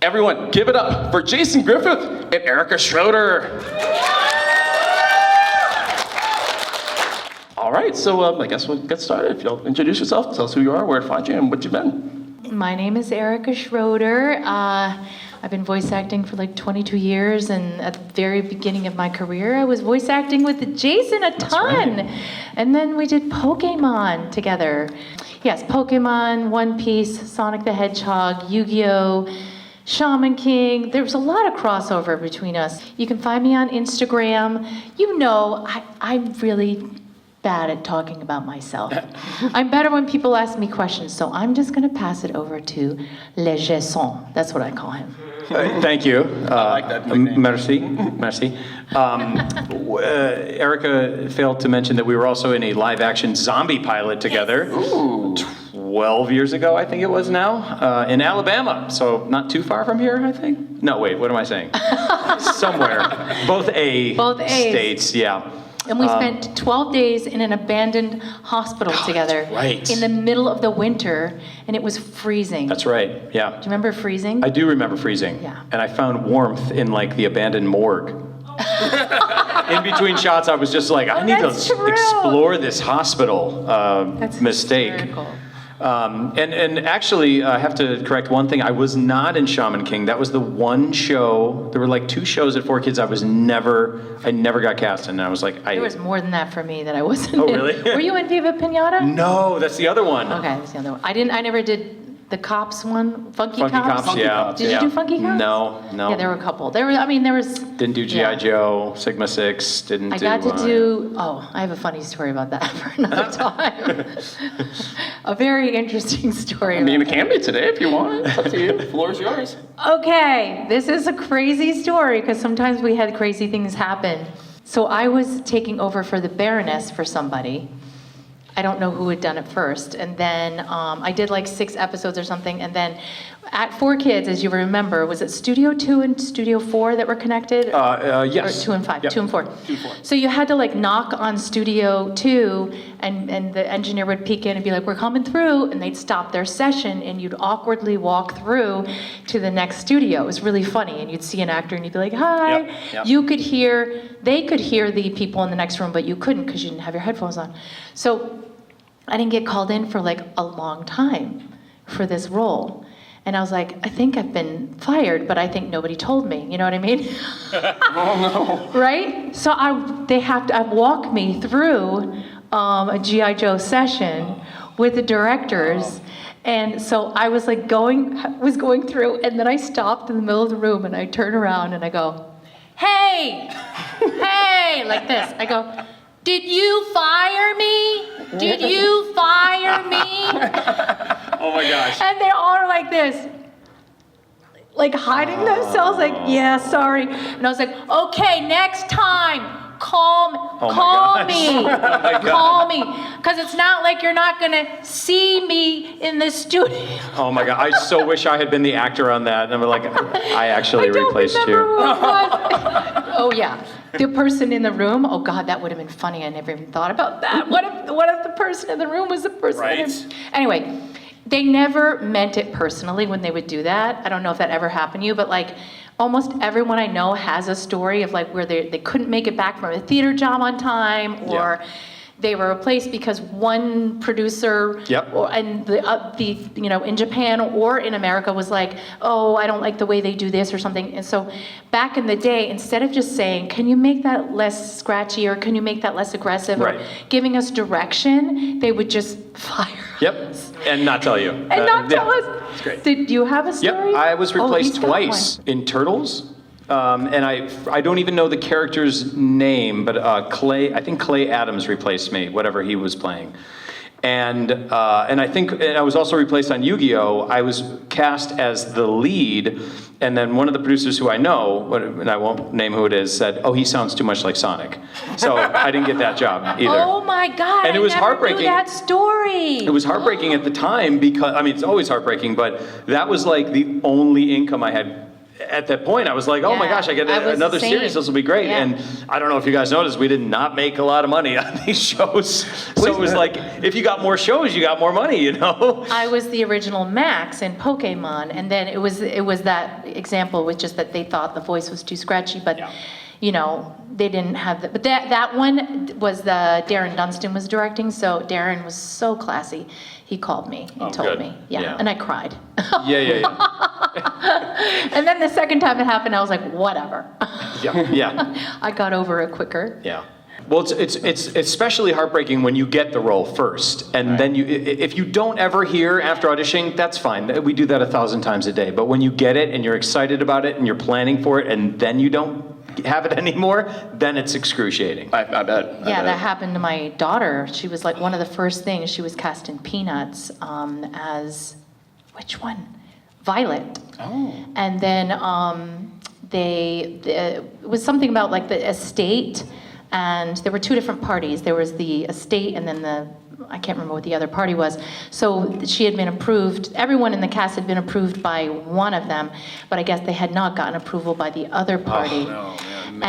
Everyone, give it up for Jason Griffith and Erica Schroeder. All right, so I guess we'll get started. If you'll introduce yourself, tell us who you are, where to find you, and what you've been. My name is Erica Schroeder. I've been voice acting for like 22 years, and at the very beginning of my career, I was voice acting with Jason a ton. Right. And then we did Pokemon together. Yes, Pokemon, One Piece, Sonic the Hedgehog, YuGiOh, Shaman King. There was a lot of crossover between us. You can find me on Instagram. You know, I'm really bad at talking about myself. I'm better when people ask me questions, so I'm just going to pass it over to Le Jason. That's what I call him. Thank you. I like that nickname. Merci. Erica failed to mention that we were also in a live-action zombie pilot together. Ooh. 12 years ago, I think it was now, in Alabama. So not too far from here, I think. No, wait, what am I saying? Somewhere. Both A's. States, yeah. And we spent 12 days in an abandoned hospital together right. in the middle of the winter, and it was freezing. That's right, yeah. Do you remember freezing? I do remember freezing. Yeah. And I found warmth in like the abandoned morgue. In between shots, I was just like, I need to explore this hospital mistake. Hysterical. And actually, I have to correct one thing. I was not in Shaman King. That was the one show. There were like 2 shows at 4 Kids I never got cast in. And I was like, There was more than that for me that I wasn't in. Oh, really? Were you in Viva Pinata? No, that's the other one. Okay, that's the other one. I never did the Cops one. Funky Cops, yeah. Did you do Funky Cops? No. Yeah, there were a couple. There was. Didn't do G.I. Joe, Sigma 6, didn't I do... got to do, I have a funny story about that for another time. A very interesting story. I mean, it can be today if you want. It's up to you. The floor is yours. Okay, this is a crazy story because sometimes we had crazy things happen. So I was taking over for the Baroness for somebody. I don't know who had done it first. And then I did like 6 episodes or something. And then at 4 Kids, as you remember, was it Studio 2 and Studio 4 that were connected? Yes. Or 2 and 5, Yep. 2 and 4. 2 and 4. So you had to like knock on Studio 2 and the engineer would peek in and be like, we're coming through. And they'd stop their session and you'd awkwardly walk through to the next studio. It was really funny. And you'd see an actor and you'd be like, hi. Yep. They could hear the people in the next room, but you couldn't because you didn't have your headphones on. So I didn't get called in for like a long time for this role. And I was like, I think I've been fired, but I think nobody told me. You know what I mean? Oh, no. Right? So they have to walk me through a G.I. Joe session with the directors. And so I was like going through, and then I stopped in the middle of the room and I turn around and I go, hey, like this. I go, did you fire me? Did you fire me? Oh my gosh. And they all are like this, like hiding themselves, like, yeah, sorry. And I was like, okay, next time, call me, because it's not like you're not gonna see me in the studio. Oh my God, I so wish I had been the actor on that. And I'm like, I actually replaced you. Who it was. Oh yeah, the person in the room. Oh God, that would have been funny. I never even thought about that. What if the person in the room was the person? Right. Anyway, they never meant it personally when they would do that. I don't know if that ever happened to you, but like almost everyone I know has a story of like where they couldn't make it back from a theater job on time, or they were replaced because one producer, and the in Japan or in America was like, oh, I don't like the way they do this or something. And so back in the day, instead of just saying, can you make that less scratchy or can you make that less aggressive, or giving us direction, they would just fire us. And not tell you. And not tell us. It's great. Did you have a story? Yep, I was replaced he's got twice in Turtles. And I don't even know the character's name, but I think Clay Adams replaced me, whatever he was playing. And I think I was also replaced on YuGiOh. I was cast as the lead, and then one of the producers who I know, and I won't name who it is, said, "Oh, he sounds too much like Sonic." So I didn't get that job either. Oh my God! And it was heartbreaking. Knew that story. It was heartbreaking at the time because it's always heartbreaking, but that was like the only income I had at that point, I was like, oh my Yeah, gosh, I get I was the another same. series. This will be great. Yeah. And I don't know if you guys noticed, we did not make a lot of money on these shows. So it was like, if you got more shows, you got more money, you know? I was the original Max in Pokemon, and then it was that example with just that they thought the voice was too scratchy, but you know, they didn't have but that one was Darren Dunstan was directing, so Darren was so classy. He called me and told good. me, Yeah. and I cried. Yeah. And then the second time it happened, I was like, whatever. Yeah. I got over it quicker. Yeah. Well, it's especially heartbreaking when you get the role first, and then if you don't ever hear after auditioning, that's fine. We do that 1,000 times a day. But when you get it and you're excited about it and you're planning for it, and then you don't have it anymore, then it's excruciating. I bet. Yeah, that happened to my daughter. She was like one of the first things. She was cast in Peanuts as, which one? Violet. Oh. And then it was something about like the estate, and there were two different parties. There was the estate and then I can't remember what the other party was. So she had been approved, everyone in the cast had been approved by one of them, but I guess they had not gotten approval by the other party. Oh, no,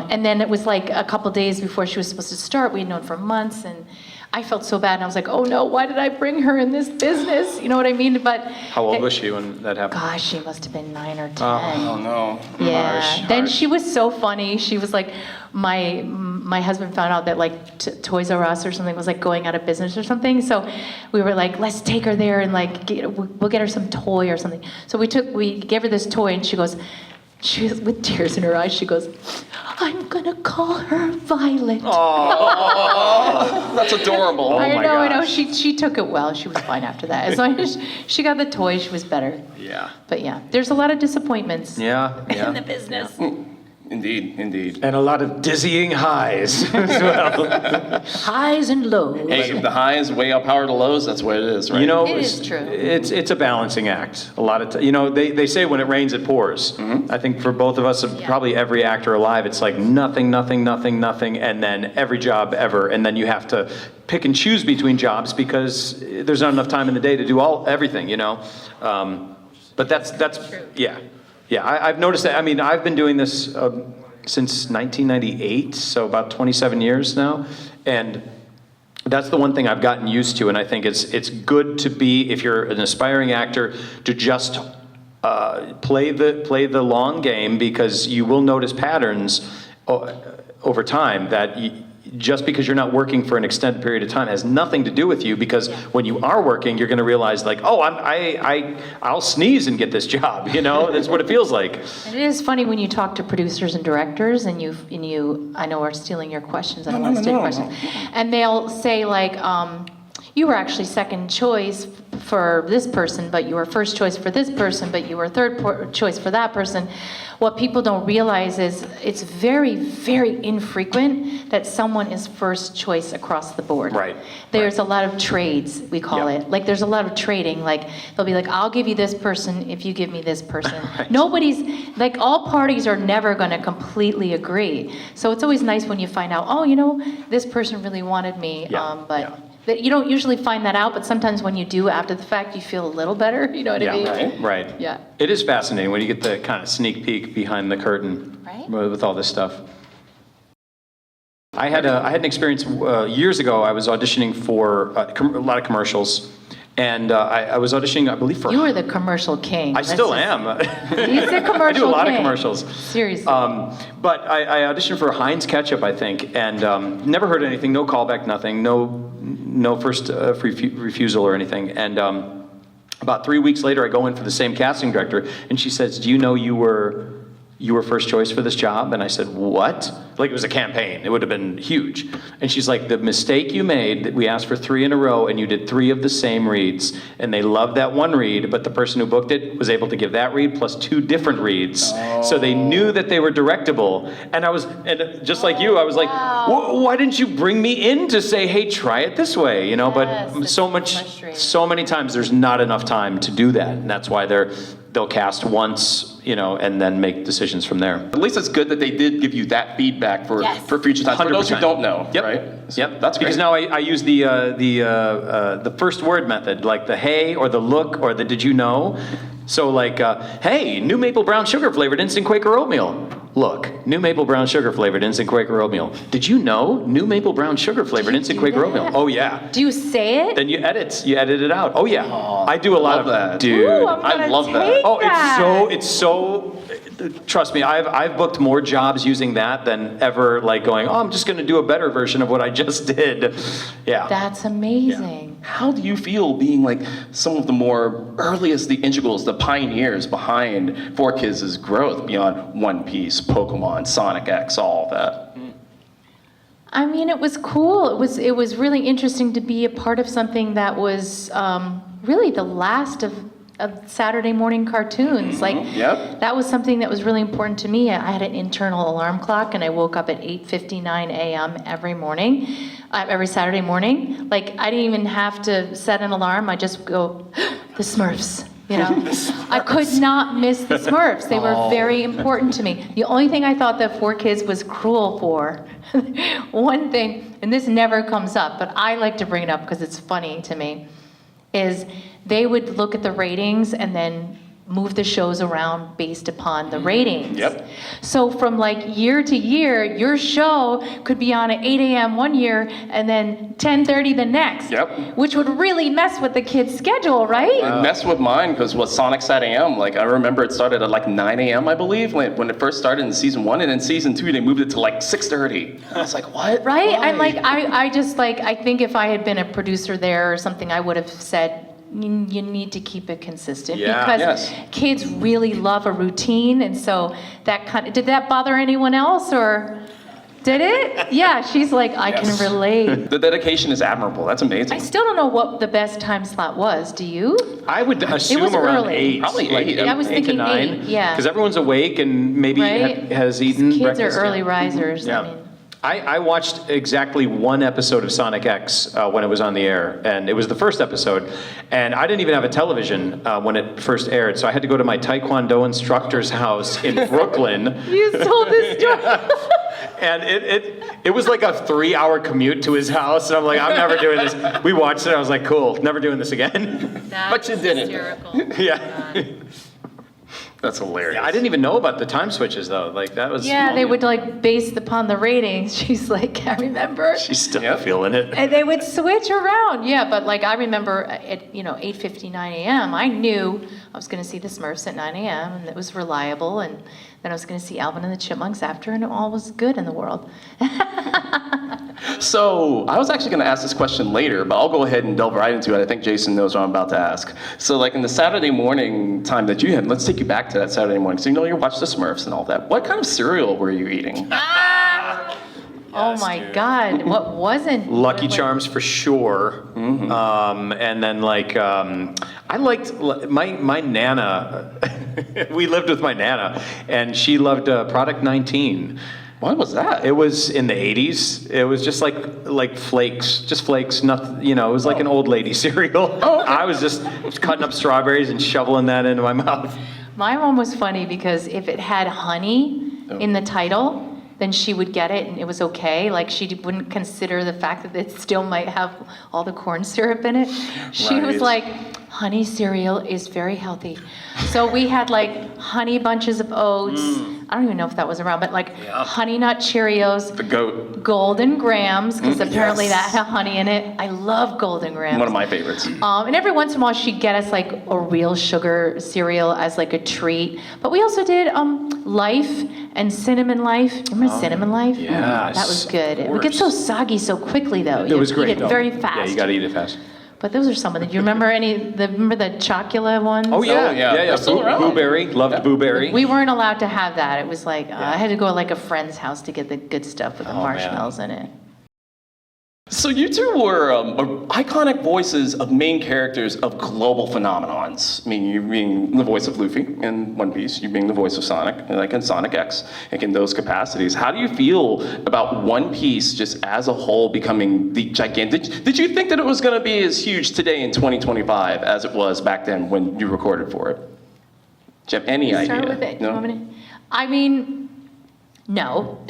And then it was like a couple days before she was supposed to start. We had known for months, and I felt so bad, and I was like, oh no, why did I bring her in this business? You know what I mean? But How old was she when that happened? gosh, she must have been 9 or 10. Oh, no. Yeah. Harsh, Then harsh. she was so funny. She was like, my husband found out that like Toys R Us or something was like going out of business or something. So we were like, let's take her there and like we'll get her some toy or something. So we gave her this toy, and she was with tears in her eyes. She goes, I'm gonna call her Violet. That's adorable. I my know. gosh. She took it well. She was fine after that. As long as she got the toy, she was better. Yeah. But yeah, there's a lot of disappointments Yeah. in the business. Indeed. And a lot of dizzying highs as well. Highs and lows. Hey, if the highs way outpower the lows, that's what it is, right? You know, It is true. It's a balancing act. A lot of they say when it rains, it pours. I think for both of us, probably every actor alive, it's like nothing, and then every job ever, and then you have to pick and choose between jobs because there's not enough time in the day to do everything. You know, but that's true. Yeah, I've noticed that. I mean, I've been doing this since 1998, so about 27 years now, and that's the one thing I've gotten used to, and I think it's good to be, if you're an aspiring actor, to just play the long game, because you will notice patterns over time that just because you're not working for an extended period of time has nothing to do with you, because when you are working, you're going to realize like, oh, I'll sneeze and get this job, you know? That's what it feels like. And it is funny when you talk to producers and directors, and you I know we're stealing your questions. I don't want to steal your questions. And they'll say like, you were actually second choice for this person, but you were first choice for this person, but you were third choice for that person. What people don't realize is it's very, very infrequent that someone is first choice across the board. Right. There's a lot of trades, we call it. Like there's a lot of trading. Like they'll be like, I'll give you this person if you give me this person. Right. Nobody's, like all parties are never going to completely agree. So it's always nice when you find out, oh, you know, this person really wanted me. But you don't usually find that out, but sometimes when you do after the fact, you feel a little better. You know what I mean? Right. Yeah. It is fascinating when you get the kind of sneak peek behind the curtain, Right. with all this stuff. I had an experience years ago. I was auditioning for a lot of commercials, and I was auditioning, I believe, for. You were the commercial king. I still am. He's the commercial I do a lot king. of commercials. Seriously. But I auditioned for Heinz Ketchup, I think, and never heard anything, no callback, nothing, no first refusal or anything. And about 3 weeks later, I go in for the same casting director, and she says, do you know you were first choice for this job? And I said, what? Like it was a campaign. It would have been huge. And she's like, the mistake you made, that we asked for 3 in a row and you did 3 of the same reads. And they loved that one read, but the person who booked it was able to give that read plus 2 different reads. So they knew that they were directable. And just like you, I was like, why didn't you bring me in to say, hey, try it this way? You know, Yes, but it's frustrating. so many times there's not enough time to do that. And that's why they'll cast once, you know, and then make decisions from there. At least it's good that they did give you that feedback for future times. For those who 100%. don't know, Yep. right? Yep. That's great. Because now I use the first word method, like the hey or the look or the did you know. So like, hey, new maple brown sugar flavored instant Quaker oatmeal. Look, new maple brown sugar flavored instant Quaker oatmeal. Did you know new maple brown sugar flavored instant Quaker oatmeal? Oh yeah. Do you say it? Then you edit it out. Oh yeah. I do a lot of that. Dude. Ooh, I love that. Oh, it's so. Trust me, I've booked more jobs using that than ever like going, oh, I'm just going to do a better version of what I just did. Yeah. That's amazing. How do you feel being like some of the more earliest, the integrals, the pioneers behind 4Kids' growth beyond One Piece, Pokemon, Sonic X, all of that? I mean, it was cool. It was really interesting to be a part of something that was really the last of Saturday morning cartoons. Like, that was something that was really important to me. I had an internal alarm clock, and I woke up at 8:59 a.m. every morning, every Saturday morning. Like, I didn't even have to set an alarm. I just go, the Smurfs. You know, I could not miss the Smurfs. They were very important to me. The only thing I thought that 4Kids was cruel for, one thing, and this never comes up, but I like to bring it up because it's funny to me, is they would look at the ratings and then move the shows around based upon the ratings. Yep. So from like year to year, your show could be on at 8 a.m. one year and then 10:30 the next. Yep. Which would really mess with the kids' schedule, right? It messed with mine because with Sonic Sat AM, like I remember it started at like 9 a.m. I believe when it first started in season 1, and in season 2 they moved it to like 6:30. I was like, what? Right? Why? I'm like, I just like, I think if I had been a producer there or something, I would have said, you need to keep it consistent because kids really love a routine, and so that kind of, did that bother anyone else or did it? Yeah, she's like, I can relate. The dedication is admirable. That's amazing. I still don't know what the best time slot was. Do you? I would assume around early. 8. Probably like 8. I was 8 to thinking 9. 8, yeah. Because everyone's awake and maybe Right? has eaten Kids breakfast. are early risers. Yeah. I mean, I watched exactly one episode of Sonic X when it was on the air, and it was the first episode, and I didn't even have a television when it first aired, so I had to go to my Taekwondo instructor's house in Brooklyn. you told this story. And it was like a 3-hour commute to his house, and I'm like, I'm never doing this. We watched it, I was like, cool, never doing this again. But you didn't. Hysterical. Yeah. That's hilarious. I didn't even know about the time switches though. Like that was. Yeah, they would like based upon the ratings. She's like, I remember. She's still feeling it. And they would switch around. Yeah, but like I remember at 8:59 a.m. I knew I was going to see the Smurfs at 9 a.m. and it was reliable, and then I was going to see Alvin and the Chipmunks after, and it all was good in the world. So I was actually going to ask this question later, but I'll go ahead and delve right into it. I think Jason knows what I'm about to ask. So like in the Saturday morning time that you had, let's take you back to that Saturday morning. So you know you watched the Smurfs and all that. What kind of cereal were you eating? Oh my God, what wasn't? Lucky Charms for sure. And then like I liked my Nana. We lived with my Nana, and she loved Product 19. What was that? It was in the 80s. It was just like flakes, just flakes. Nothing, you know. It was like an old lady cereal. Oh, okay. I was just cutting up strawberries and shoveling that into my mouth. My one was funny because if it had honey in the title, then she would get it and it was okay. Like she wouldn't consider the fact that it still might have all the corn syrup in it. She was like, honey cereal is very healthy. So we had like honey bunches of oats. I don't even know if that was around, but like honey nut Cheerios. The goat. Golden Grams, because apparently that had honey in it. I love Golden Grams. One of my favorites. And every once in a while she'd get us like a real sugar cereal as like a treat. But we also did Life and Cinnamon Life. Remember Cinnamon Life? Yes, that was good. of It gets so soggy so quickly though. It was great. Eat it very fast. Yeah, you got to eat it fast. But those are some of them. Do you remember remember the chocolate ones? Oh yeah, yeah. They're still around. Blueberry, loved blueberry. We weren't allowed to have that. It was like, I had to go to like a friend's house to get the good stuff with the marshmallows in it. So you two were iconic voices of main characters of global phenomenons. I mean, you being the voice of Luffy in One Piece, you being the voice of Sonic, like in Sonic X, like in those capacities. How do you feel about One Piece just as a whole becoming the gigantic? Did you think that it was going to be as huge today in 2025 as it was back then when you recorded for it? Do you have any idea? Start with it. No? I mean, no.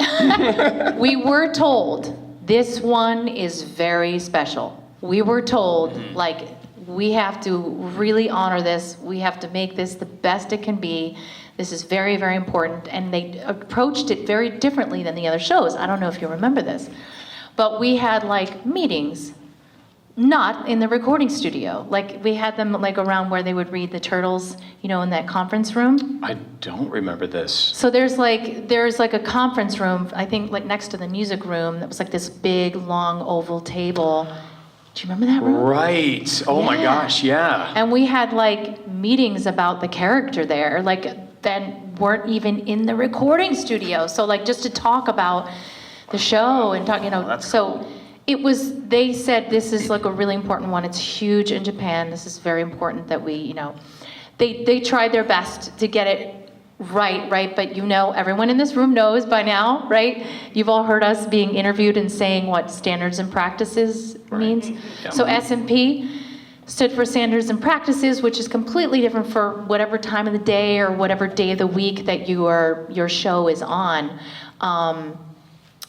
We were told this one is very special. We were told, like, we have to really honor this. We have to make this the best it can be. This is very, very important. And they approached it very differently than the other shows. I don't know if you remember this. But we had like meetings, not in the recording studio. Like we had them like around where they would read the Turtles, you know, in that conference room. I don't remember this. So there's like a conference room, I think like next to the music room, that was like this big, long, oval table. Do you remember that room? Right. Oh my gosh, yeah. And we had like meetings about the character there, like that weren't even in the recording studio. So like just to talk about the show and talk, you know, so it was, they said this is like a really important one. It's huge in Japan. This is very important that we, you know, they tried their best to get it right? But you know, everyone in this room knows by now, right? You've all heard us being interviewed and saying what standards and practices means. Yeah. So S&P stood for standards and practices, which is completely different for whatever time of the day or whatever day of the week that your show is on.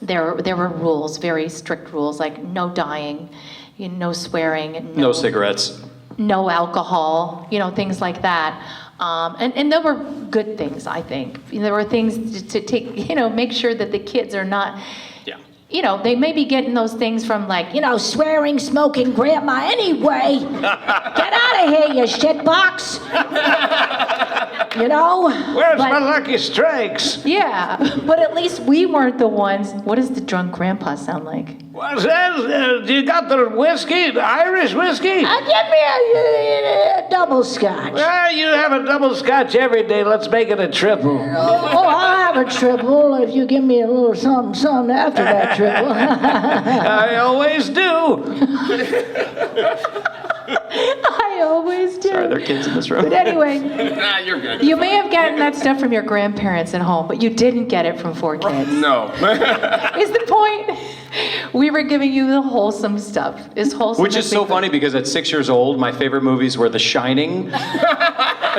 There were rules, very strict rules, like no dying, you know, no swearing, No cigarettes. no alcohol, you know, things like that. And there were good things, I think. There were things to take, you know, make sure that the kids are not, you know, they may be getting those things from like, you know, swearing, smoking grandma anyway. Get out of here, you shitbox. You know? Where's my lucky strikes? Yeah, but at least we weren't the ones. What does the drunk grandpa sound like? What's that? You got the whiskey, the Irish whiskey? Give me a double scotch. Well, you have a double scotch every day. Let's make it a triple. Oh, I'll have a triple if you give me a little something after that triple. I always do. I always do. Sorry, there are kids in this room. But anyway, You're good. you may have gotten that stuff from your grandparents at home, but you didn't get it from 4Kids. No. Is the point? We were giving you the wholesome stuff. As wholesome Which as is we so could. funny because at 6 years old, my favorite movies were The Shining,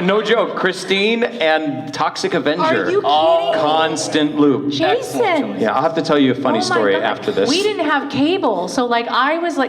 no joke, Christine, and Toxic Avenger. Are you kidding? Constant loop. Jason. Yeah, I'll have to tell you a funny Oh my story God. after this. We didn't have cable, so like I was a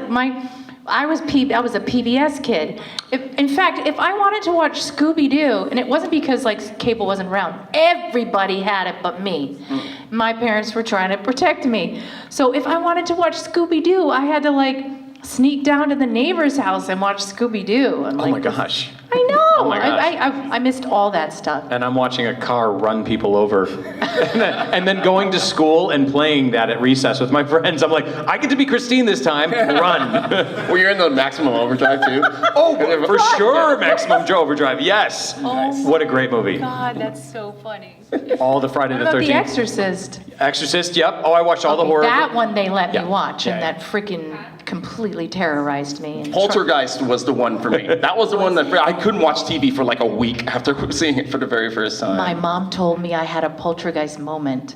PBS kid. In fact, if I wanted to watch Scooby-Doo, and it wasn't because like cable wasn't around, everybody had it but me. My parents were trying to protect me. So if I wanted to watch Scooby-Doo, I had to like sneak down to the neighbor's house and watch Scooby-Doo. Oh my gosh. I know. Oh my gosh. I missed all that stuff. And I'm watching a car run people over. and then going to school and playing that at recess with my friends. I'm like, I get to be Christine this time. Run. Were you in the Maximum Overdrive too? Oh, for sure, Maximum Overdrive. Yes. Nice. What a great movie. God, that's so funny. All the Friday the What about 13th. The Exorcist? Exorcist, yep. Oh, I watched all the horror. That one they let Yeah. me watch, and Yeah, that freaking completely terrorized me. And Poltergeist was the one for me. That was the one that I couldn't watch TV for like a week after seeing it for the very first time. my mom told me I had a poltergeist moment.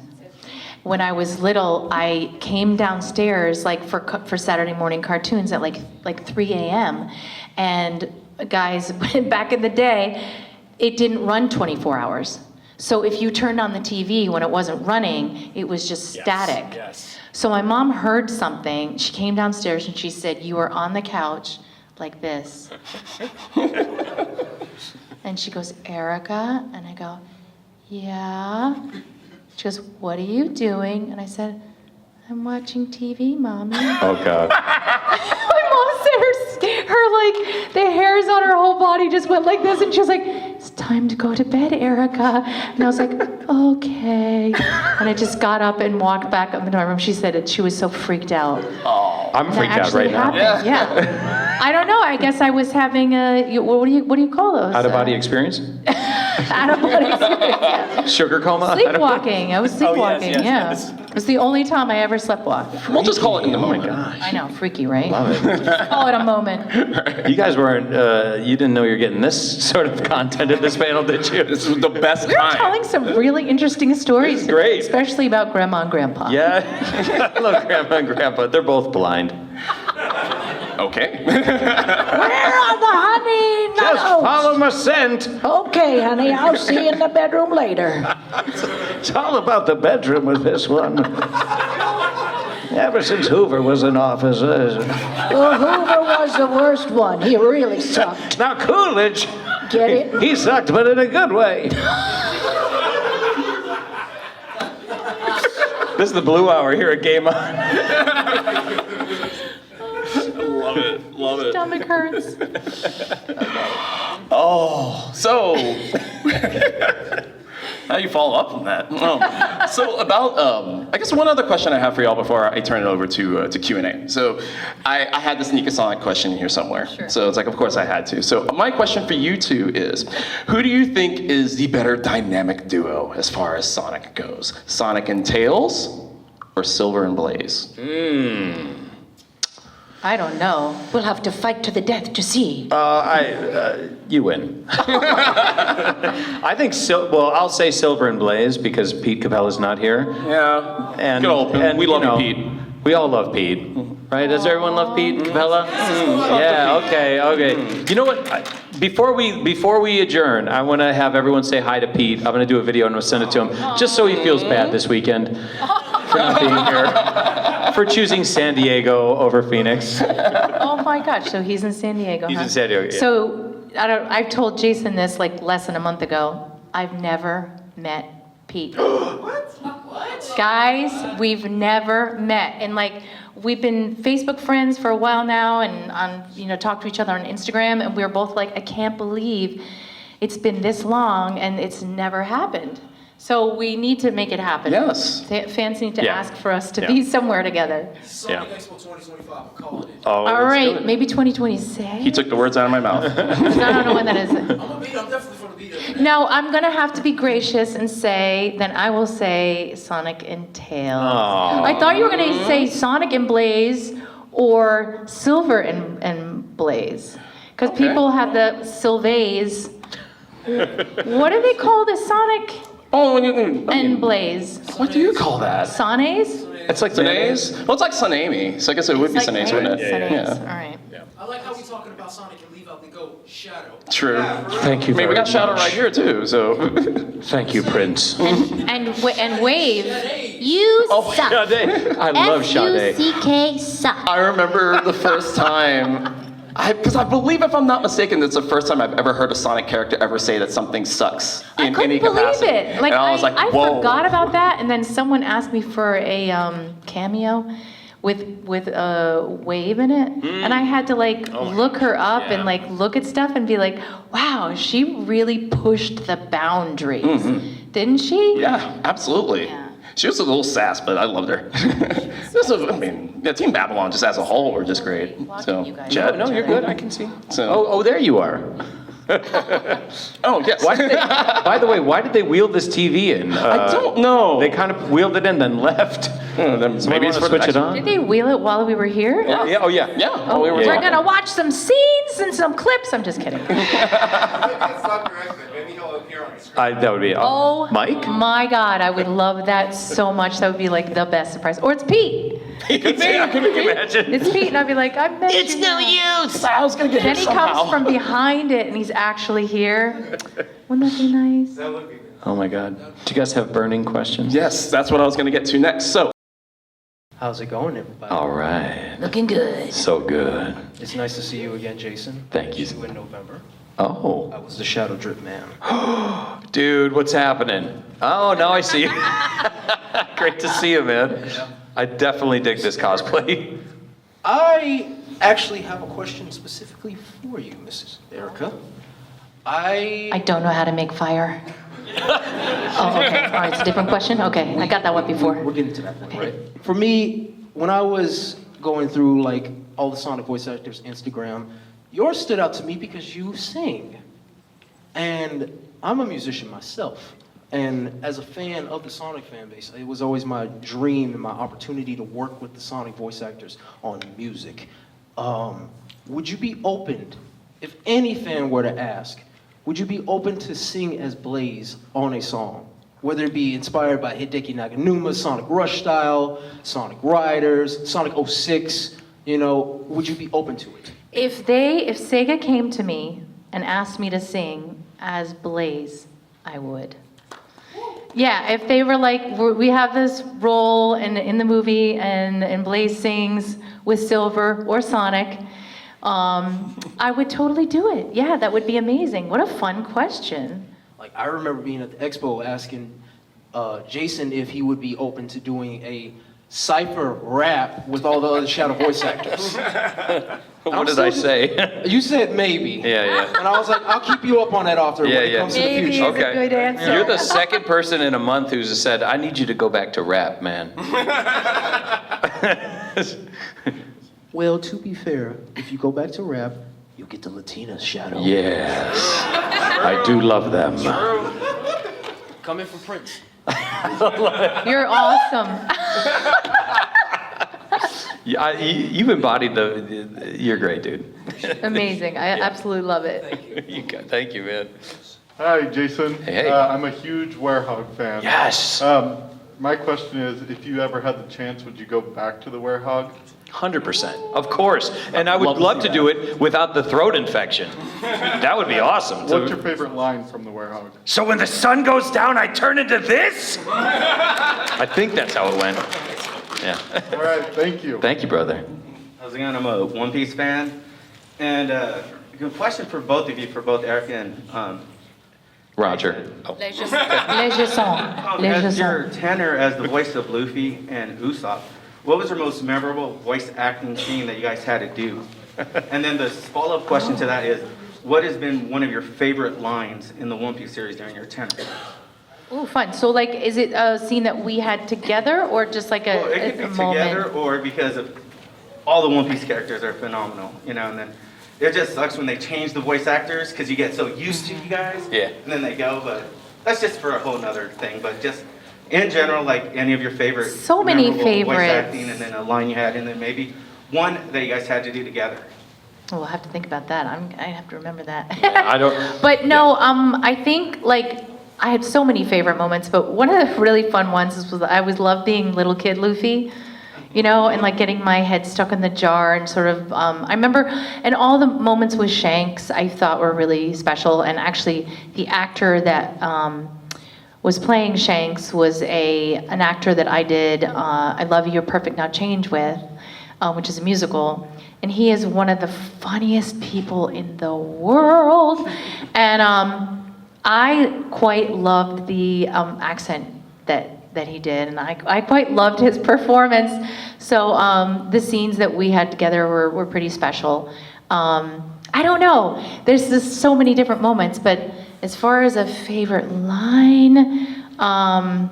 When I was little, I came downstairs like for Saturday morning cartoons at like 3 a.m. And guys, back in the day, it didn't run 24 hours. So if you turned on the TV when it wasn't running, it was just static. Yes. So my mom heard something. She came downstairs and she said, "You were on the couch like this." And she goes, "Erica?" And I go, "Yeah." She goes, "What are you doing?" And I said, "I'm watching TV, Mommy." Oh, God. My mom said her like, the hairs on her whole body just went like this. And she was like, "It's time to go to bed, Erica." And I was like, "Okay." And I just got up and walked back up into my room. She said she was so freaked out. I'm freaked out right now. Happened. Yeah. I don't know. I guess I was having what do you call those? Out of body experience? Out of body experience. Yeah. Sugar coma? I don't know. Sleepwalking. I was sleepwalking. yes. It was the only time I ever sleepwalked. We'll just call it in the moment. Gosh. I know, freaky, right? Love it. Call it a moment. You guys weren't, you didn't know you were getting this sort of content at this panel, did you? This was the best We were time. telling some really interesting stories. It's great. Especially about Grandma and Grandpa. Yeah. I love Grandma and Grandpa. They're both blind. Okay. Where are the honey Just nuts? follow my scent. Okay, honey, I'll see you in the bedroom later. It's all about the bedroom with this one. Ever since Hoover was in office. Well, Hoover was the worst one. He really sucked. Now Coolidge, Get it? he sucked, but in a good way. This is the Blue Hour here at Game On. Love it. Love it. Stomach hurts. Oh, so how do you follow up on that? Oh. So about, I guess one other question I have for y'all before I turn it over to Q&A. So I had to sneak a Sonic question in here somewhere. Sure. So it's like, of course I had to. So my question for you two is, who do you think is the better dynamic duo as far as Sonic goes? Sonic and Tails or Silver and Blaze? I don't know. We'll have to fight to the death to see. You win. I think, I'll say Silver and Blaze because Pete Capella's not here. Yeah. And, Good old Pete. We love you, Pete. We all love Pete, right? Does everyone love Pete Capella? Yeah, okay. You know what? Before we adjourn, I want to have everyone say hi to Pete. I'm going to do a video and I'm going to send it to him, just so he feels bad this weekend for not being here, for choosing San Diego over Phoenix. Oh my gosh, so he's in San Diego, He's huh? in San Diego, yeah. So, I've told Jason this like less than a month ago. I've never met Pete. What? Guys, we've never met. And like, we've been Facebook friends for a while now and talk to each other on Instagram, and we're both like, I can't believe it's been this long and it's never happened. So we need to make it happen. Yes. Fans need to Yeah. ask for us to Yeah. be somewhere together. Sonic Expo 2025, I'm calling it. Oh, All let's do right, it. maybe 2026? He took the words out of my mouth. I don't know when that is. I'm definitely gonna be there. No, I'm gonna have to be gracious and say, then I will say Sonic and Tails. Aw. I thought you were gonna say Sonic and Blaze or Silver and Blaze. Because people have the Sylvays. What do they call the Sonic Oh, and Blaze? what do you call that? Sonays? It's like Sanays? Well, it's like Sanami, so I guess it would be It's like Sanays, wouldn't it? Sonays, all right. I like how we talking about Sonic and leave out the GOAT, Shadow. True. Thank you I mean, we got very Shadow much. right here too, so. Thank you, Prince. And Wave. You Oh, suck. Sade. I love Sade. F-U-C-K suck. I remember the first time, because I believe, if I'm not mistaken, that's the first time I've ever heard a Sonic character ever say that something sucks in I any couldn't believe capacity. it. Like And I was like, I whoa. forgot about that, and then someone asked me for a cameo with Wave in it, and I had to like look her up and like look at stuff and be like, wow, she really pushed the boundaries, didn't she? Yeah, absolutely. Yeah. She was a little sass, but I loved her. Team Babylon just as a whole were just great. So, you guys. Jet. No, you're good. I can see. So- Oh, there you are. Oh, yes. By the way, why did they wheel this TV in? I don't know. They kind of wheeled it in, then left. Maybe it's for the switch next it on. Did they wheel it while we were here? Yeah. Oh, yeah. Yeah. Oh, we were we're talking. gonna watch some scenes and some clips. I'm just kidding. That would be. Oh, Mike. my God, I would love that so much. That would be like the best surprise. Or it's Pete. Can you imagine? It's Pete, and I'd be like, I met It's you no now. use. I was gonna get Then him he somehow. comes from behind it, and he's actually here. Wouldn't that be nice? Oh my God. Do you guys have burning questions? Yes, that's what I was gonna get to next. So, How's it going, everybody? All right. Looking good. So good. It's nice to see you again, Jason. Thank you. See you in November. Oh. I was the Shadow Drip Man. Dude, what's happening? Oh, now I see you. Great to see you, man. I definitely dig this cosplay. I actually have a question specifically for you, Mrs. Erica. I don't know how to make fire. Oh, okay. All right, it's a different question? Okay, I got that one before. We're getting to that point, right? For me, when I was going through like all the Sonic voice actors' Instagram, yours stood out to me because you sing. And I'm a musician myself. And as a fan of the Sonic fan base, it was always my dream and my opportunity to work with the Sonic voice actors on music. Would you be open, if any fan were to ask, would you be open to sing as Blaze on a song? Whether it be inspired by Hideki Naganuma's Sonic Rush style, Sonic Riders, Sonic 06, would you be open to it? If Sega came to me and asked me to sing as Blaze, I would. Yeah, if they were like, we have this role in the movie, and Blaze sings with Silver or Sonic, I would totally do it. Yeah, that would be amazing. What a fun question. Like, I remember being at the expo asking Jason if he would be open to doing a cypher rap with all the other Shadow voice actors. What did I say? You said maybe. Yeah. And I was like, I'll keep you up on that after when it comes to the Maybe future. is a good answer. You're the second person in a month who's said, I need you to go back to rap, man. Well, to be fair, if you go back to rap, you'll get the Latina Shadow. Yes. I do love them. Coming from Prince. You're awesome. Yeah, you've embodied you're great, dude. Amazing. I absolutely love it. Thank you, man. Hi, Jason. Hey. I'm a huge Werehog fan. Yes. My question is, if you ever had the chance, would you go back to the Werehog? 100%, of course. And I would love to do it without the throat infection. That would be awesome. What's your favorite line from the Werehog? So when the sun goes down, I turn into this? I think that's how it went. Yeah. All right, thank you. Thank you, brother. How's it going? I'm a One Piece fan. And good question for both of you, for both Erica and Roger. Oh. Les Jessons. as your tenor as the voice of Luffy and Usopp, what was your most memorable voice acting scene that you guys had to do? And then the follow-up question to that is, what has been one of your favorite lines in the One Piece series during your tenor? Ooh, fun. So, like, is it a scene that we had together, or just like Well, it could a be moment? together, or because of all the One Piece characters are phenomenal, you know, and then it just sucks when they change the voice actors because you get so used to you guys, Yeah. and then they go, but that's just for a whole nother thing, but just in general, like any of your favorite So many memorable favorites. voice acting, and then a line you had, and then maybe one that you guys had to do together. Oh, we'll have to think about that. I have to remember that. I don't. But no, I think like I had so many favorite moments, but one of the really fun ones was I always loved being little kid Luffy, you know, and like getting my head stuck in the jar and sort of, I remember, and all the moments with Shanks I thought were really special, and actually the actor that was playing Shanks was an actor that I did I Love You, You're Perfect, Now Change with, which is a musical. And he is one of the funniest people in the world. And I quite loved the accent that he did, and I quite loved his performance. So the scenes that we had together were pretty special. I don't know, there's just so many different moments, but as far as a favorite line, I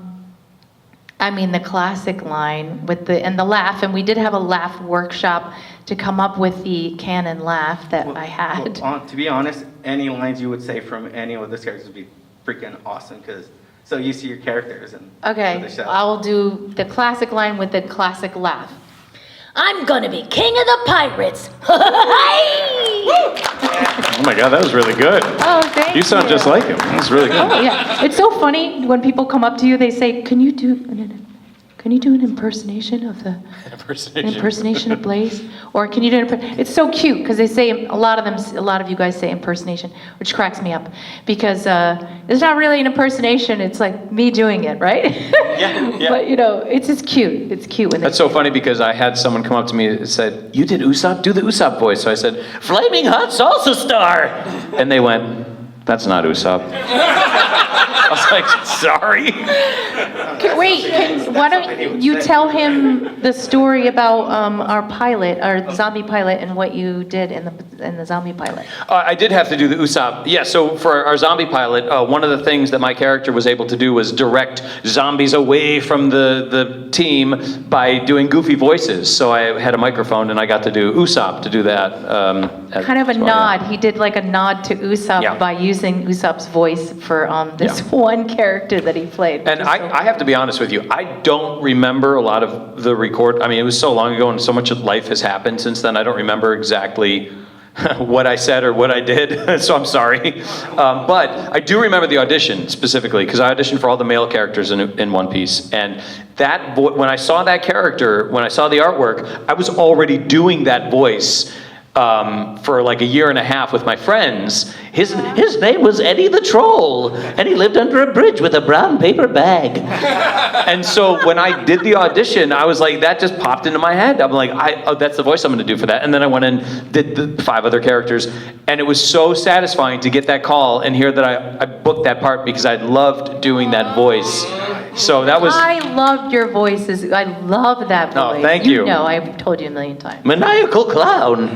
mean the classic line with the laugh, and we did have a laugh workshop to come up with the canon laugh that I had. Well, to be honest, any lines you would say from any of those characters would be freaking awesome, because so used to your characters and Okay, the show. I'll do the classic line with the classic laugh. I'm gonna be king of the pirates. Oh my God, that was really good. Oh, thank you. You sound just like him. That was really good. Oh, yeah. It's so funny when people come up to you, they say, can you do an impersonation of an impersonation of Blaze? Or can you do it's so cute because they say, a lot of you guys say impersonation, which cracks me up because it's not really an impersonation, it's like me doing it, right? Yeah. But you know, it's just cute. It's cute when That's so funny because I had someone come up to me and said, you did Usopp? Do the Usopp voice. So I said, Flaming Hot Salsa Star. And they went, that's not Usopp. I was like, sorry. Why don't you tell him the story about our pilot, our zombie pilot, and what you did in the zombie pilot? I did have to do the Usopp. Yeah, so for our zombie pilot, one of the things that my character was able to do was direct zombies away from the team by doing goofy voices. So I had a microphone and I got to do Usopp to do that. Kind of a nod. He did like a nod to Usopp by using Usopp's voice for this one character that he played. And I have to be honest with you, I don't remember a lot of the record. I mean, it was so long ago and so much of life has happened since then. I don't remember exactly what I said or what I did, so I'm sorry. But I do remember the audition specifically because I auditioned for all the male characters in One Piece. And when I saw that character, when I saw the artwork, I was already doing that voice for like a year and a half with my friends. His name was Eddie the Troll, and he lived under a bridge with a brown paper bag. And so when I did the audition, I was like, that just popped into my head. I'm like, that's the voice I'm going to do for that. And then I went and did the 5 other characters, and it was so satisfying to get that call and hear that I booked that part because I loved doing that voice. So that was... I loved your voices. I love that voice. Oh, thank you. You know, I've told you a million times. Maniacal clown.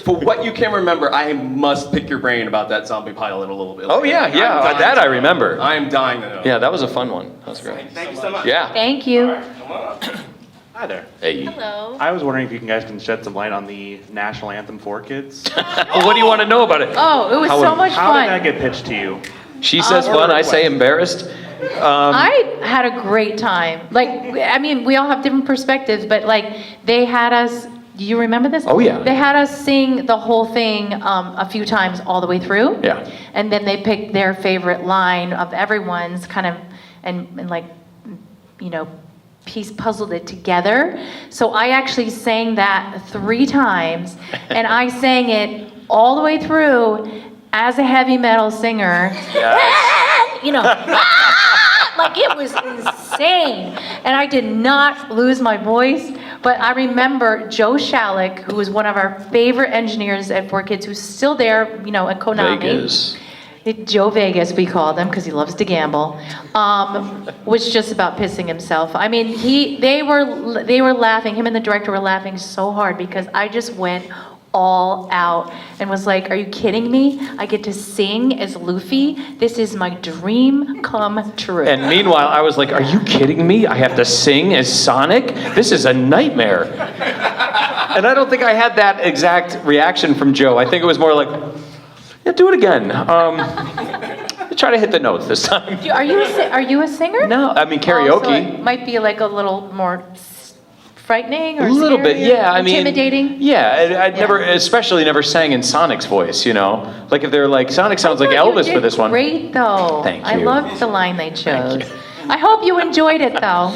For what you can remember, I must pick your brain about that zombie pilot a little bit. Oh, yeah, that I remember. I am dying to know. Yeah, that was a fun one. That was great. Thank you so much. Yeah. Thank you. Come on up. Hi there. Hey. Hello. I was wondering if you guys can shed some light on the national anthem for kids. What do you want to know about it? Oh, it was so much How did that fun. get pitched to you? She says fun, I say embarrassed. I had a great time. Like, I mean, we all have different perspectives, but like, they had us, do you remember this? Oh, yeah. They had us sing the whole thing a few times all the way through. Yeah. And then they picked their favorite line of everyone's kind of, and like, you know, puzzled it together. So I actually sang that 3 times, and I sang it all the way through as a heavy metal singer. Yes. You know, like it was insane. And I did not lose my voice, but I remember Joe Shalik, who was one of our favorite engineers at 4Kids, who's still there, you know, at Konami. Vegas. Joe Vegas, we called him, because he loves to gamble, was just about pissing himself. I mean, they were laughing, him and the director were laughing so hard because I just went all out and was like, are you kidding me? I get to sing as Luffy. This is my dream come true. And meanwhile, I was like, are you kidding me? I have to sing as Sonic? This is a nightmare. And I don't think I had that exact reaction from Joe. I think it was more like, yeah, do it again. Try to hit the notes this time. Are you a singer? No, I mean Oh, so karaoke. it might be like a little more frightening or A little bit, scary or yeah. I mean, intimidating. Yeah, I'd Yeah. especially never sang in Sonic's voice. You know, like if they're like Sonic sounds like I thought Elvis you for did this one. Great though. Thank I you. loved the line they chose. I hope you enjoyed it though.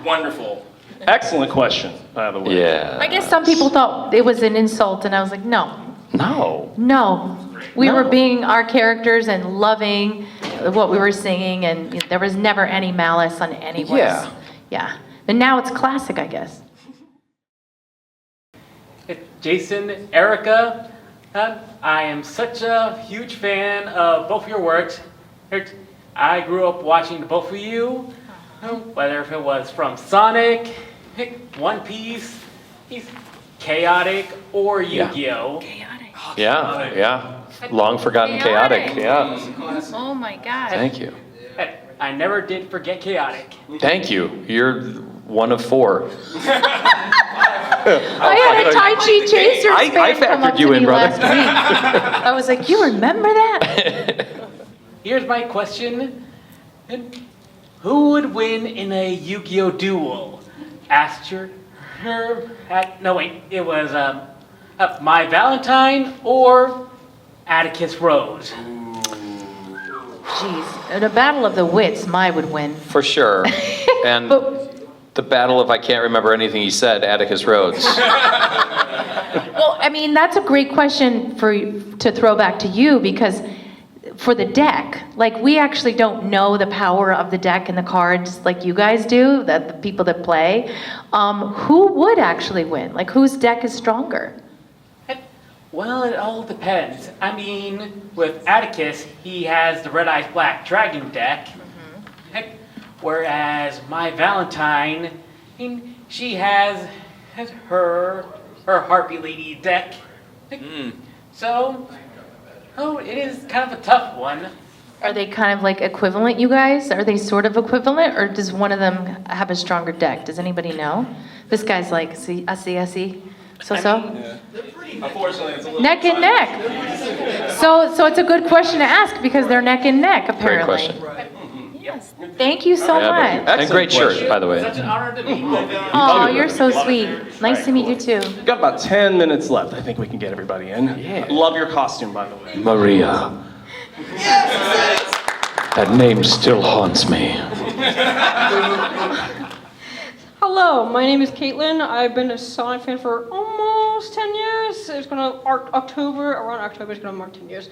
Wonderful. Excellent question, by the way. Yeah. I guess some people thought it was an insult, and I was like, no, No. we No. were being our characters and loving what we were singing, and there was never any malice on anyone's. Yeah. Yeah. And now it's classic, I guess. Jason, Erica, I am such a huge fan of both of your works. I grew up watching both of you, whether if it was from Sonic, One Piece, Chaotic, or YuGiOh. Yeah. Long forgotten chaotic. Yeah. Oh my God. Thank you. I never did forget Chaotic. Thank you. You're one of 4. I had a Tai Chi Chasers I fan come factored up you to in, me brother. last week. I was like, you remember that? Here's my question. Who would win in a YuGiOh duel? Aster, it was My Valentine or Atticus Rose? Jeez, in a battle of the wits, Mai would win. For sure. And the battle of I can't remember anything he said, Atticus Rhodes. Well, I mean, that's a great question to throw back to you, because for the deck, like, we actually don't know the power of the deck and the cards like you guys do, that the people that play. Who would actually win? Like, whose deck is stronger? Well, it all depends. I mean, with Atticus, he has the Red Eyes Black Dragon deck. Whereas My Valentine, she has her Harpy Lady deck. So, it is kind of a tough one. Are they kind of like equivalent, you guys? Are they sort of equivalent, or does one of them have a stronger deck? Does anybody know? This guy's like, I see. So? Yeah. Unfortunately, it's a little Neck and neck. So it's a good question to ask, because they're neck and neck, apparently. Great question. Yes. Thank you so much. And great shirt, by the way. Such an honor to meet you. Oh, you're so sweet. Nice to meet you too. We've got about 10 minutes left. I think we can get everybody in. Yeah. Love your costume, by the way. Maria. That name still haunts me. Hello, Hello, my name is Caitlin. I've been a Sonic fan for almost 10 years. It's gonna around October, it's gonna mark 10 years.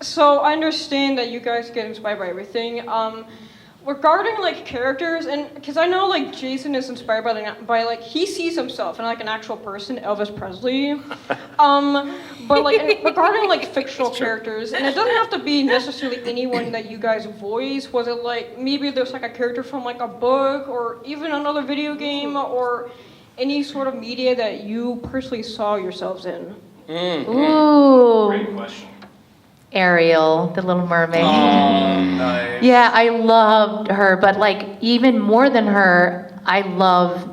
So I understand that you guys get inspired by everything. Regarding like characters, and because I know like Jason is inspired by like he sees himself in like an actual person, Elvis Presley. But like regarding like fictional characters, and it doesn't have to be necessarily anyone that you guys voice. Was it like maybe there's like a character from like a book or even another video game or any sort of media that you personally saw yourselves in? Ooh. Great question. Ariel, the Little Mermaid. Nice. Yeah, I loved her, but like even more than her, I love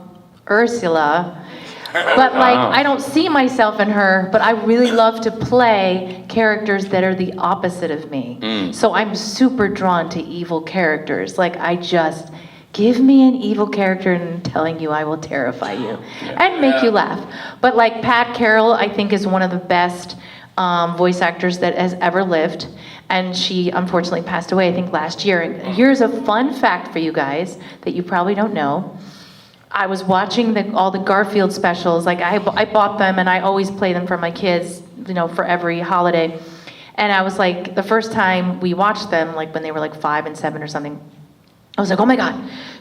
Ursula. But like I don't see myself in her, but I really love to play characters that are the opposite of me. So I'm super drawn to evil characters. Like I just give me an evil character and I'm telling you I will terrify you and make you laugh. But like Pat Carroll, I think is one of the best voice actors that has ever lived, and she unfortunately passed away I think last year. And here's a fun fact for you guys that you probably don't know. I was watching all the Garfield specials. Like I bought them and I always play them for my kids, you know, for every holiday. And I was like, the first time we watched them, like when they were like 5 and 7 or something, I was like, oh my God,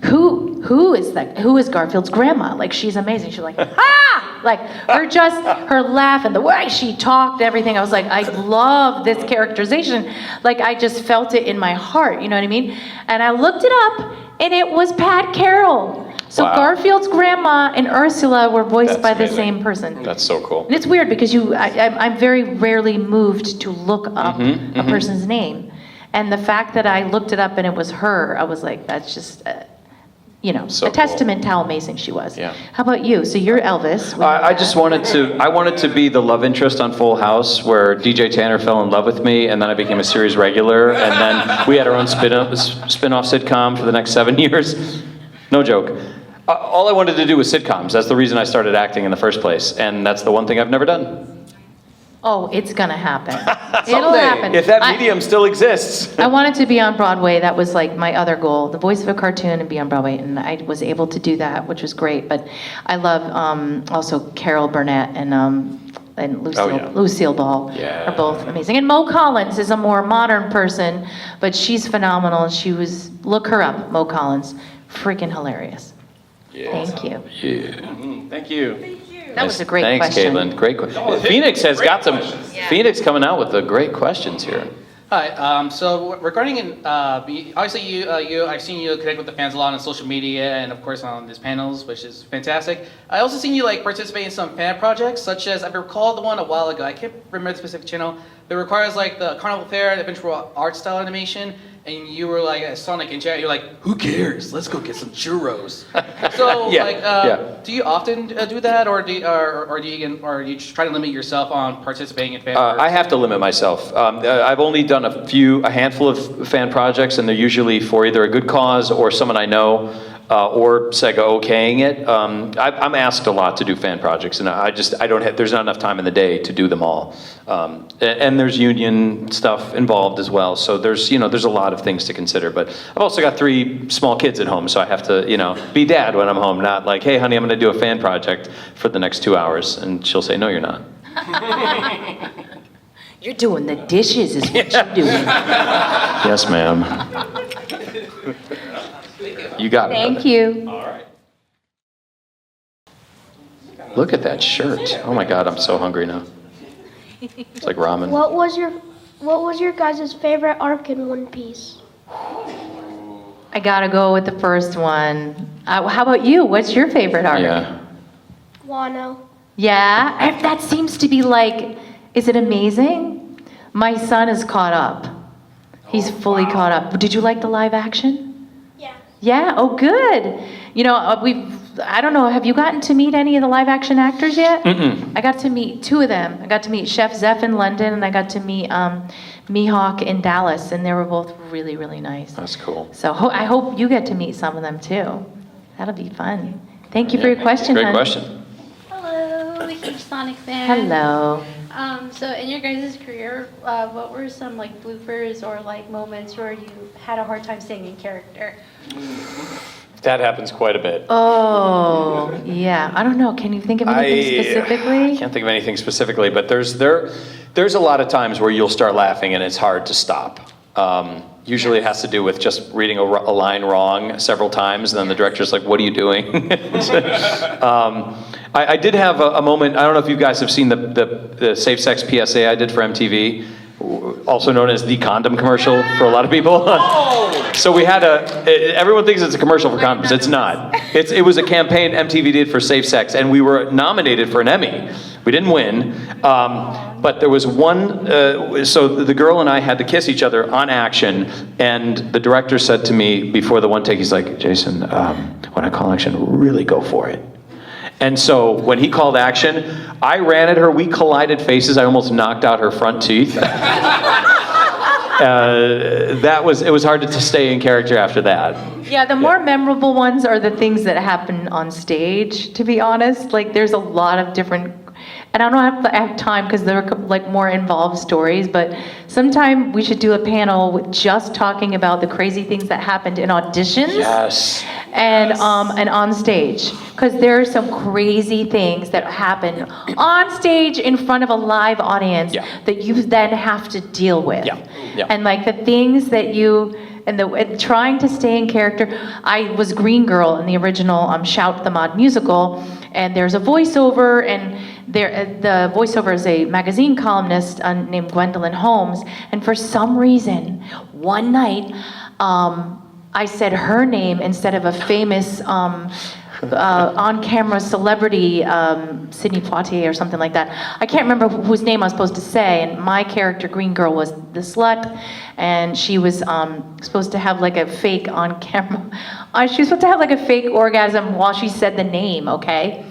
who is Garfield's grandma? Like, she's amazing. She's like, ah! Like, her laugh and the way she talked, everything. I was like, I love this characterization. Like, I just felt it in my heart, you know what I mean? And I looked it up, and it was Pat Carroll. So Garfield's grandma and Ursula were voiced by the same person. That's so cool. And it's weird because I'm very rarely moved to look up a person's name. And the fact that I looked it up and it was her, I was like, that's just, So a testament to how amazing she was. Yeah. How about you? So you're Elvis. I just wanted to be the love interest on Full House, where DJ Tanner fell in love with me, and then I became a series regular, and then we had our own spin-off sitcom for the next 7 years. No joke. All I wanted to do was sitcoms. That's the reason I started acting in the first place, and that's the one thing I've never done. Oh, it's gonna happen. It'll happen. If that medium still exists. I wanted to be on Broadway. That was like my other goal, the voice of a cartoon and be on Broadway. And I was able to do that, which was great. But I love also Carol Burnett and Lucille Ball are both amazing. And Mo Collins is a more modern person, but she's phenomenal. Look her up, Mo Collins. Freaking hilarious. Yeah. Thank you. Yeah. Thank you. That was a great Thanks, question. Thanks, Caitlin. Great question. Phoenix has got some. Phoenix coming out with the great questions here. Hi. So regarding, obviously I've seen you connect with the fans a lot on social media and of course on these panels, which is fantastic. I also seen you like participate in some fan projects, such as I recall the one a while ago. I can't remember the specific channel. That requires like the Carnival Fair Adventure art style animation, and you were like a Sonic in chat. You're like, who cares? Let's go get some churros. So do you often do that, or do you just try to limit yourself on participating in fan? I have to limit myself. I've only done a handful of fan projects, and they're usually for either a good cause or someone I know, or Sega okaying it. I'm asked a lot to do fan projects, and there's not enough time in the day to do them all. And there's union stuff involved as well, so there's a lot of things to consider. But I've also got 3 small kids at home, so I have to be dad when I'm home, not like, hey honey, I'm going to do a fan project for the next 2 hours, and she'll say, no, you're not. You're doing the dishes is what you're doing. Yes, ma'am. You got it. Thank you. All right. Look at that shirt. Oh my God, I'm so hungry now. It's like ramen. What was your guys' favorite arc in One Piece? I gotta go with the first one. How about you? What's your favorite arc? Yeah. Wano. Yeah? That seems to be like, is it amazing? My son is caught up. He's fully caught up. Did you like the live action? Yeah, oh good. I don't know, have you gotten to meet any of the live action actors yet? Mm-mm. I got to meet 2 of them. I got to meet Chef Zeph in London, and I got to meet Mihawk in Dallas, and they were both really, really nice. That's cool. So I hope you get to meet some of them too. That'll be fun. Thank you for your question, Great hon. question. Hello, huge Sonic fan. Hello. So in your guys' career, what were some like bloopers or like moments where you had a hard time staying in character? That happens quite a bit. Oh, yeah. I don't know. Can you think of anything specifically? I can't think of anything specifically, but there's a lot of times where you'll start laughing and it's hard to stop. Usually it has to do with just reading a line wrong several times, and then the director's like, what are you doing? I did have a moment, I don't know if you guys have seen the safe sex PSA I did for MTV, also known as the condom commercial for a lot of people. So we had everyone thinks it's a commercial for condoms. It's not. It was a campaign MTV did for safe sex, and we were nominated for an Emmy. We didn't win, but there was one, so the girl and I had to kiss each other on action, and the director said to me before the one take, he's like, Jason, when I call action, really go for it. And so when he called action, I ran at her, we collided faces, I almost knocked out her front teeth. It was hard to stay in character after that. Yeah, the more memorable ones are the things that happen on stage, to be honest. Like, there's a lot of different, and I don't have time because they're like more involved stories, but sometime we should do a panel with just talking about the crazy things that happened in auditions. Yes. And on stage, because there are some crazy things that happen on stage in front of a live audience that you then have to deal with. And like the things that and trying to stay in character. I was Green Girl in the original Shout the Mod musical, and there's a voiceover, and the voiceover is a magazine columnist named Gwendolyn Holmes, and for some reason, one night, I said her name instead of a famous on-camera celebrity, Sidney Poitier or something like that. I can't remember whose name I was supposed to say, and my character, Green Girl, was the slut, and she was supposed to have like a fake on-camera, she was supposed to have like a fake orgasm while she said the name, okay?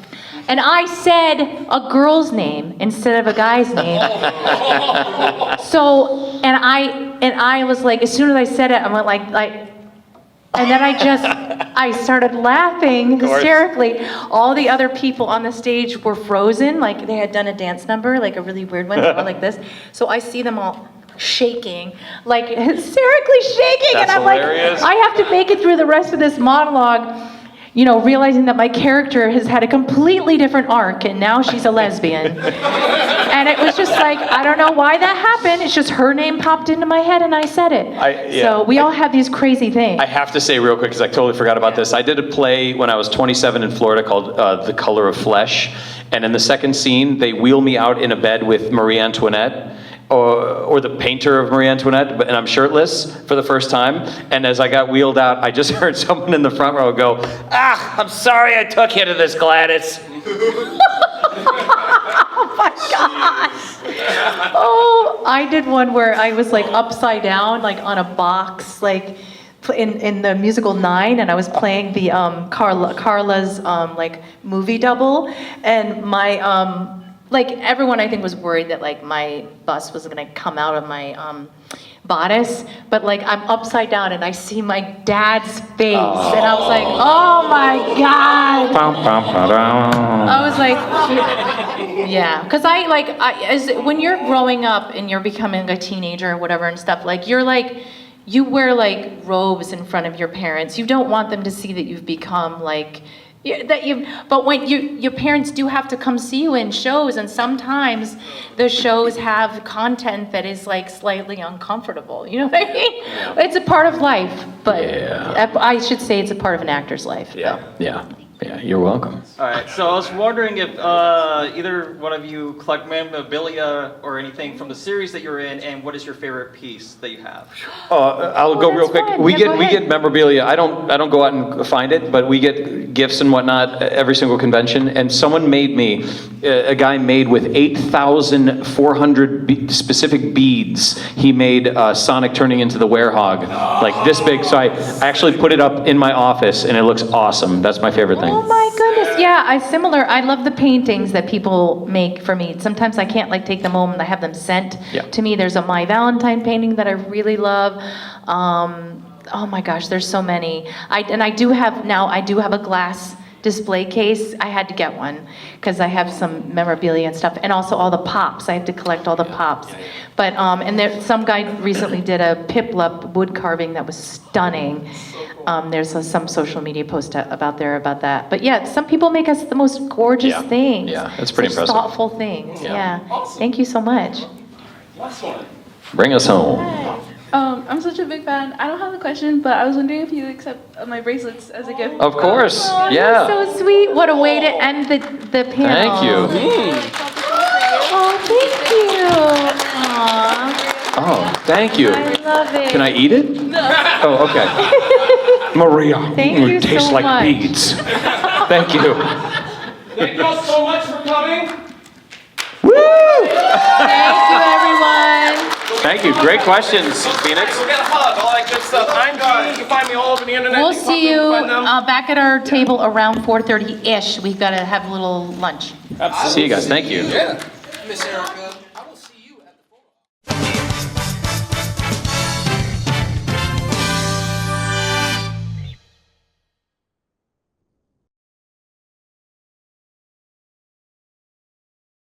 And I said a girl's name instead of a guy's name. So, and I was like, as soon as I said it, I went like, and then I started laughing hysterically. All the other people on the stage were frozen, like they had done a dance number, like a really weird one, like this. So I see them all shaking, like hysterically shaking. That's and I'm hilarious. like, I have to make it through the rest of this monologue, realizing that my character has had a completely different arc, and now she's a lesbian. And it was just like, I don't know why that happened. It's just her name popped into my head and I said it. So we all have these crazy things. I have to say real quick, because I totally forgot about this. I did a play when I was 27 in Florida called The Color of Flesh. And in the second scene, they wheel me out in a bed with Marie Antoinette, or the painter of Marie Antoinette, and I'm shirtless for the first time. And as I got wheeled out, I just heard someone in the front row go, I'm sorry I took you to this, Gladys. Oh my gosh. Oh, I did one where I was like upside down, like on a box, like in the musical 9, and I was playing the Carla's like movie double, and my like everyone I think was worried that like my bust was gonna come out of my bodice, but like I'm upside down and I see my dad's face, and I was like, oh my God. I was like, yeah, because when you're growing up and you're becoming a teenager or whatever and stuff, like you wear like robes in front of your parents. You don't want them to see that you've become like, but when your parents do have to come see you in shows, and sometimes the shows have content that is like slightly uncomfortable. You know what I mean? It's a part of life, but I should say it's a part of an actor's life. Yeah, you're welcome. All right, so I was wondering if either one of you collect memorabilia or anything from the series that you're in, and what is your favorite piece that you have? I'll go real quick. fun. We Yeah, go get ahead. memorabilia. I don't go out and find it, but we get gifts and whatnot every single convention. And someone made me a guy made with 8,400 specific beads. He made Sonic turning into the werehog, like this big. So I actually put it up in my office, and it looks awesome. That's my favorite thing. Oh my goodness, yeah, I love the paintings that people make for me. Sometimes I can't like take them home and I have them sent to me. There's a My Valentine painting that I really love. Oh my gosh, there's so many. I do have a glass display case. I had to get one because I have some memorabilia and stuff, and also all the pops. I have to collect all the pops. But and there, some guy recently did a Piplup wood carving that was stunning. There's some social media post about that. But yeah, some people make us the most gorgeous things. Yeah, that's pretty Such impressive. thoughtful things. Yeah. Thank you so much. Last one. Bring us home. I'm such a big fan. I don't have a question, but I was wondering if you accept my bracelets as a gift. Of course. Oh, Yeah. That's so sweet. What a way to end the panel. Thank you. Oh, thank you. Aw, Oh, thank you. I love it. Can I eat it? No. Oh, okay. Maria, Thank you tastes so like much. beads. Thank you. Thank you all so much for coming. Woo! Thank you, everyone. Thank you. Great questions, Phoenix. We'll get a hug, all that good stuff. I'm G. You can find me all over the internet. We'll can see you find them. back at our table around 4:30-ish. We've got to have a little lunch. See you guys. Thank you. Miss Erica.